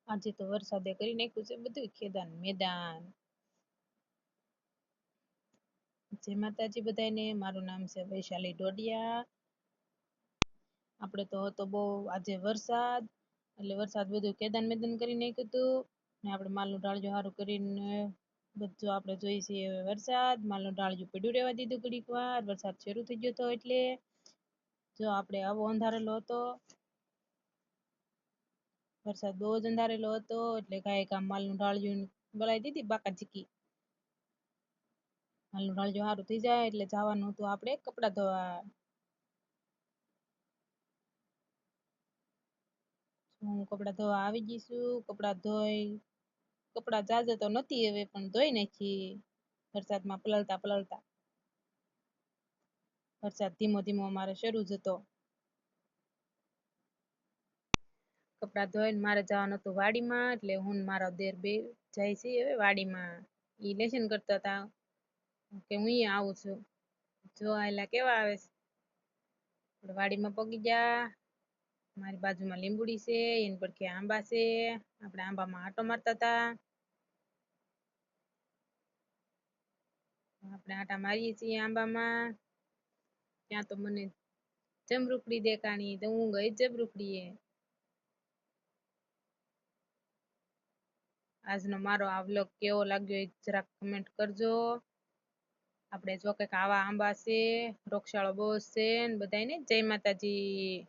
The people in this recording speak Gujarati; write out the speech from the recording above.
આજે તો વરસાદે કરી નાખ્યું છે બધું ખેદાન મેદાન. જય માતાજી બધાને, મારું નામ છે વૈશાલી ડોડિયા. આપણે તો હતો બહુ આજે વરસાદ, એટલે વરસાદ બધું કેદાન મેદાન કરી નાખ્યું હતું ને આપણે માલનું ઢાળજો સારું કરીને બધું આપણે જોઈ છીએ. વરસાદ માલનું ઢાળજું પડ્યું રહેવા દીધું ઘડીક વાર, વરસાદ શરૂ થઈ ગયો હતો એટલે જો આપણે આવો અંધારેલો હતો, વરસાદ બહુ જ અંધારેલો હતો એટલે કાંઈ કામ માલનું ઢાળજું બોલાવી દીધી બાકા ચીકી. માલનું ઢાળજું સારું થઈ જાય એટલે જવાનું હતું આપણે કપડાં ધોવા. હું કપડાં ધોવા આવી ગઈ છું. કપડાં ધોઈ, કપડાં જાજે તો નથી હવે પણ ધોઈ નાખી વરસાદમાં પલળતા પલળતા. વરસાદ ધીમો ધીમો અમારે શરૂ જ હતો. કપડાં ધોઈને મારે જવાનું હતું વાડીમાં, એટલે હું ને મારો દેર બે જાય છે હવે વાડીમાં. ઈ લેસન કરતા હતા કે હું આવું છું. જો આયલા કેવા આવે છે. વાડીમાં પગી ગયા. મારી બાજુમાં લીંબુડી છે, એની પડખે આંબા છે. આપણે આંબામાં આંટો મારતા હતા. આપણે આંટા મારીએ છીએ આંબામાં. ત્યાં તો મને જમરૂખડી દેખાણી તો હું ગઈ જમરૂખડીએ. આજનો મારો આ વ્લોગ કેવો લાગ્યો એ જરાક કમેન્ટ કરજો. આપણે જો કંઈક આવા આંબા છે, રોગચાળો બહુ છે ને બધાયને જય માતાજી.